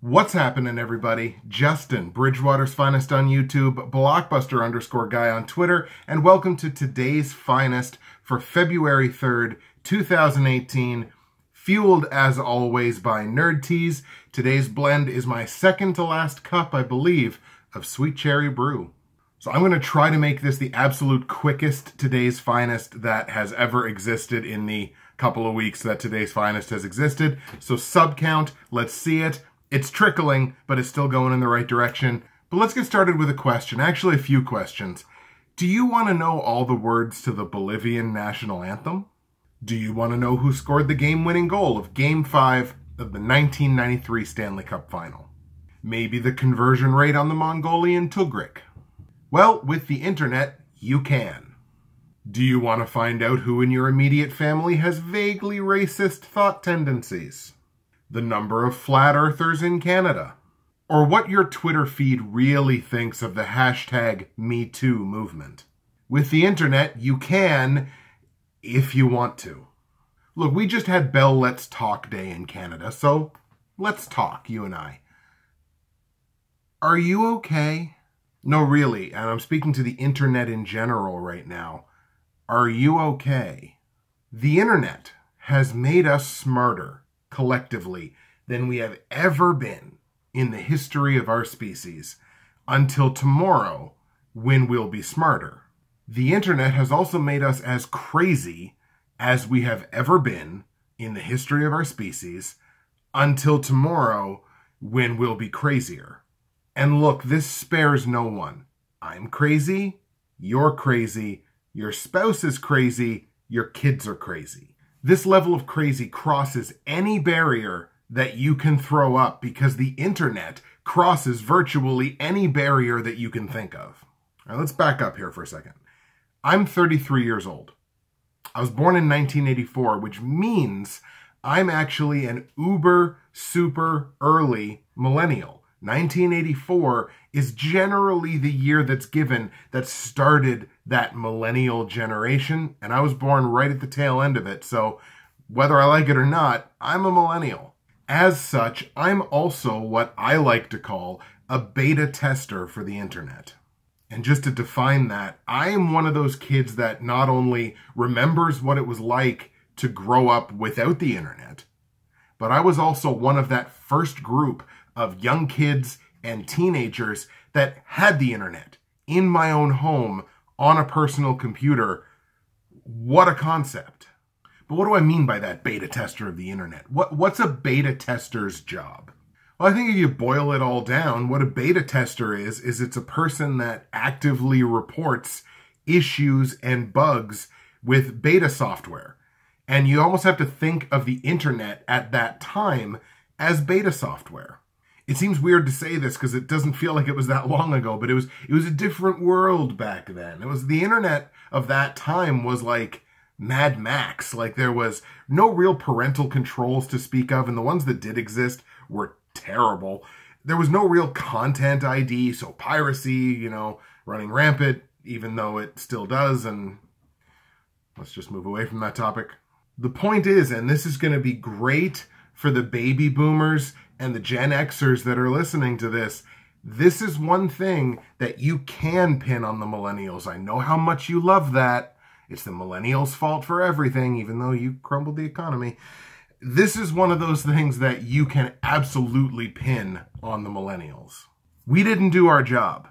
What's happening, everybody? Justin, Bridgewater's Finest on YouTube, Blockbuster_guy on Twitter, and welcome to today's Finest for February 3rd, 2018, fueled as always by Nerd Teas. Today's blend is my second to last cup, I believe, of Sweet Cherry Brew. So I'm going to try to make this the absolute quickest Today's Finest that has ever existed in the couple of weeks that Today's Finest has existed. So sub count, let's see it. It's trickling, but it's still going in the right direction. But let's get started with a question, actually a few questions. Do you want to know all the words to the Bolivian national anthem? Do you want to know who scored the game-winning goal of Game 5 of the 1993 Stanley Cup Final? Maybe the conversion rate on the Mongolian Tugrik? Well, with the internet, you can. Do you want to find out who in your immediate family has vaguely racist thought tendencies? The number of flat earthers in Canada? Or what your Twitter feed really thinks of the hashtag #MeToo movement? With the internet, you can, if you want to. Look, we just had Bell Let's Talk Day in Canada, so let's talk, you and I. Are you okay? No, really, and I'm speaking to the internet in general right now. Are you okay? The internet has made us smarter collectively than we have ever been in the history of our species, until tomorrow, when we'll be smarter. The internet has also made us as crazy as we have ever been in the history of our species, until tomorrow, when we'll be crazier. And look, this spares no one. I'm crazy, you're crazy, your spouse is crazy, your kids are crazy. This level of crazy crosses any barrier that you can throw up because the internet crosses virtually any barrier that you can think of. All right, let's back up here for a second. I'm 33 years old. I was born in 1984, which means I'm actually an uber super early millennial. 1984 is generally the year that's given that started that millennial generation, and I was born right at the tail end of it, so whether I like it or not, I'm a millennial. As such, I'm also what I like to call a beta tester for the internet. And just to define that, I am one of those kids that not only remembers what it was like to grow up without the internet, but I was also one of that first group of young kids and teenagers that had the internet in my own home on a personal computer. What a concept. But what do I mean by that beta tester of the internet? What's a beta tester's job? Well, I think if you boil it all down, what a beta tester is it's a person that actively reports issues and bugs with beta software. And you almost have to think of the internet at that time as beta software. It seems weird to say this because it doesn't feel like it was that long ago, but it was a different world back then. It was the internet of that time was like Mad Max. Like there was no real parental controls to speak of, and the ones that did exist were terrible. There was no real content ID, so piracy, running rampant, even though it still does, and let's just move away from that topic. The point is, and this is going to be great for the baby boomers and the Gen Xers that are listening to this, this is one thing that you can pin on the millennials. I know how much you love that. It's the millennials' fault for everything, even though you crumbled the economy. This is one of those things that you can absolutely pin on the millennials. We didn't do our job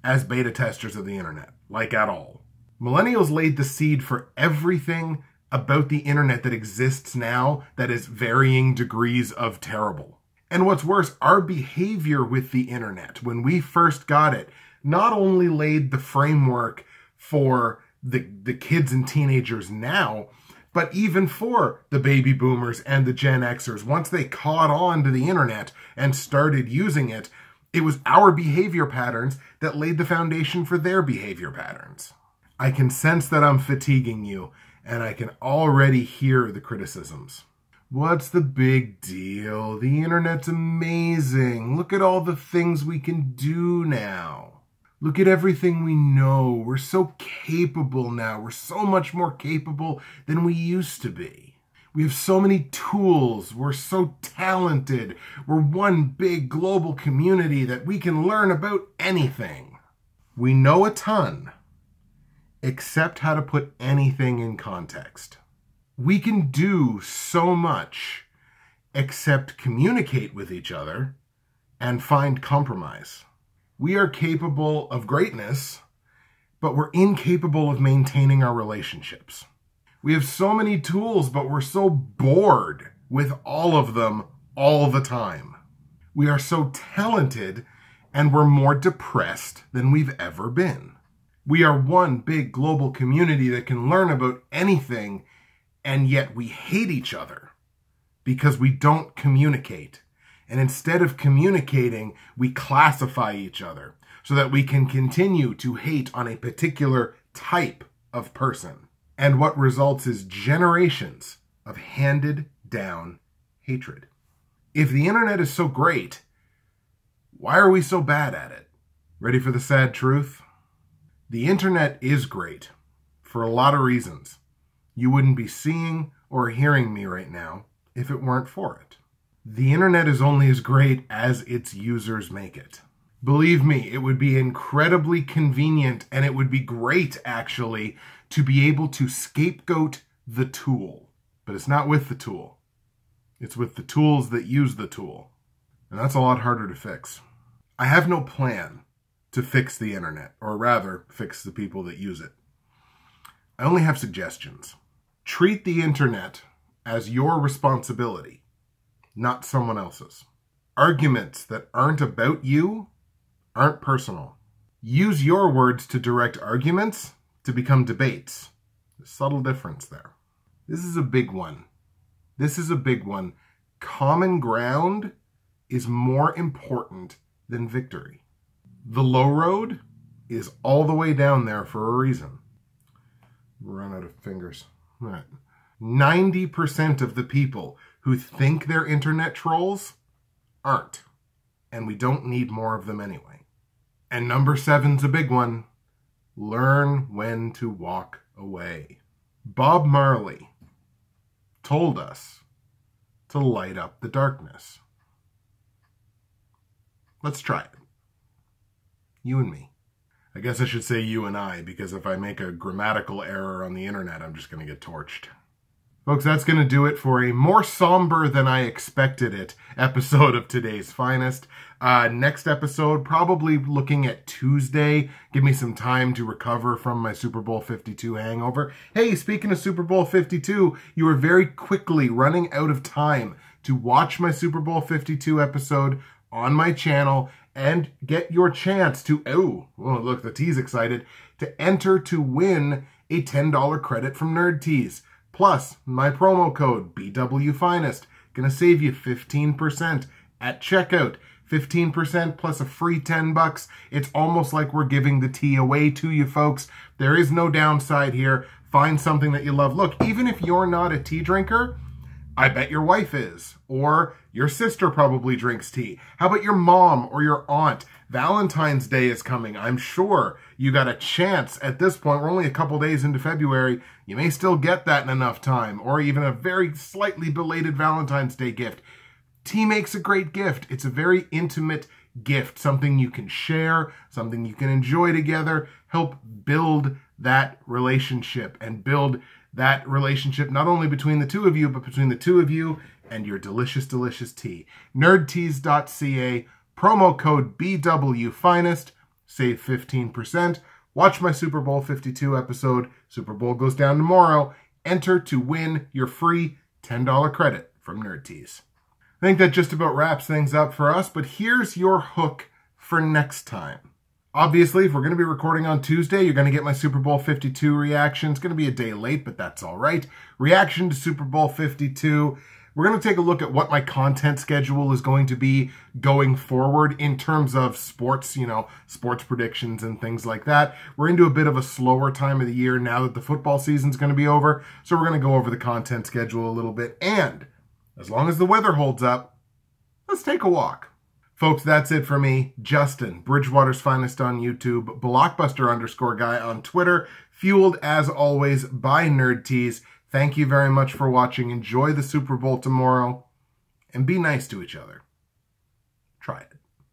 as beta testers of the internet, like at all. Millennials laid the seed for everything about the internet that exists now that is varying degrees of terrible. And what's worse, our behavior with the internet when we first got it not only laid the framework for the kids and teenagers now, but even for the baby boomers and the Gen Xers. Once they caught on to the internet and started using it, it was our behavior patterns that laid the foundation for their behavior patterns. I can sense that I'm fatiguing you, and I can already hear the criticisms. What's the big deal? The internet's amazing. Look at all the things we can do now. Look at everything we know. We're so capable now. We're so much more capable than we used to be. We have so many tools. We're so talented. We're one big global community that we can learn about anything. We know a ton, except how to put anything in context. We can do so much, except communicate with each other and find compromise. We are capable of greatness, but we're incapable of maintaining our relationships. We have so many tools, but we're so bored with all of them all the time. We are so talented, and we're more depressed than we've ever been. We are one big global community that can learn about anything, and yet we hate each other because we don't communicate. And instead of communicating, we classify each other so that we can continue to hate on a particular type of person. And what results is generations of handed down hatred. If the internet is so great, why are we so bad at it? Ready for the sad truth? The internet is great for a lot of reasons. You wouldn't be seeing or hearing me right now if it weren't for it. The internet is only as great as its users make it. Believe me, it would be incredibly convenient, and it would be great, actually, to be able to scapegoat the tool. But it's not with the tool. It's with the tools that use the tool. And that's a lot harder to fix. I have no plan to fix the internet, or rather, fix the people that use it. I only have suggestions. Treat the internet as your responsibility, not someone else's. Arguments that aren't about you aren't personal. Use your words to direct arguments to become debates. There's a subtle difference there. This is a big one. This is a big one. Common ground is more important than victory. The low road is all the way down there for a reason. Run out of fingers. All right. 90% of the people who think they're internet trolls aren't. And we don't need more of them anyway. And number 7's a big one. Learn when to walk away. Bob Marley told us to light up the darkness. Let's try it. You and me. I guess I should say you and I, because if I make a grammatical error on the internet, I'm just going to get torched. Folks, that's going to do it for a more somber than I expected it episode of Today's Finest. Next episode, probably looking at Tuesday. Give me some time to recover from my Super Bowl 52 hangover. Hey, speaking of Super Bowl 52, you are very quickly running out of time to watch my Super Bowl 52 episode on my channel and get your chance to, oh, look, the T's excited, to enter to win a $10 credit from Nerd Teas. Plus, my promo code, BWFinest, gonna save you 15% at checkout. 15% plus a free $10. It's almost like we're giving the tea away to you folks. There is no downside here. Find something that you love. Look, even if you're not a tea drinker, I bet your wife is. Or your sister probably drinks tea. How about your mom or your aunt? Valentine's Day is coming. I'm sure you got a chance at this point. We're only a couple days into February. You may still get that in enough time, or even a very slightly belated Valentine's Day gift. Tea makes a great gift. It's a very intimate gift, something you can share, something you can enjoy together, help build that relationship and build that relationship not only between the two of you, but between the two of you and your delicious, delicious tea. Nerdteas.ca, promo code BWFinest, save 15%. Watch my Super Bowl 52 episode. Super Bowl goes down tomorrow. Enter to win your free $10 credit from Nerd Teas. I think that just about wraps things up for us, but here's your hook for next time. Obviously, if we're going to be recording on Tuesday, you're going to get my Super Bowl 52 reaction. It's going to be a day late, but that's all right. Reaction to Super Bowl 52. We're going to take a look at what my content schedule is going to be going forward in terms of sports, sports predictions and things like that. We're into a bit of a slower time of the year now that the football season's going to be over, so we're going to go over the content schedule a little bit. And as long as the weather holds up, let's take a walk. Folks, that's it for me. Justin, Bridgewater's Finest on YouTube, Blockbuster_guy on Twitter, fueled as always by Nerd Teas. Thank you very much for watching. Enjoy the Super Bowl tomorrow, and be nice to each other. Try it.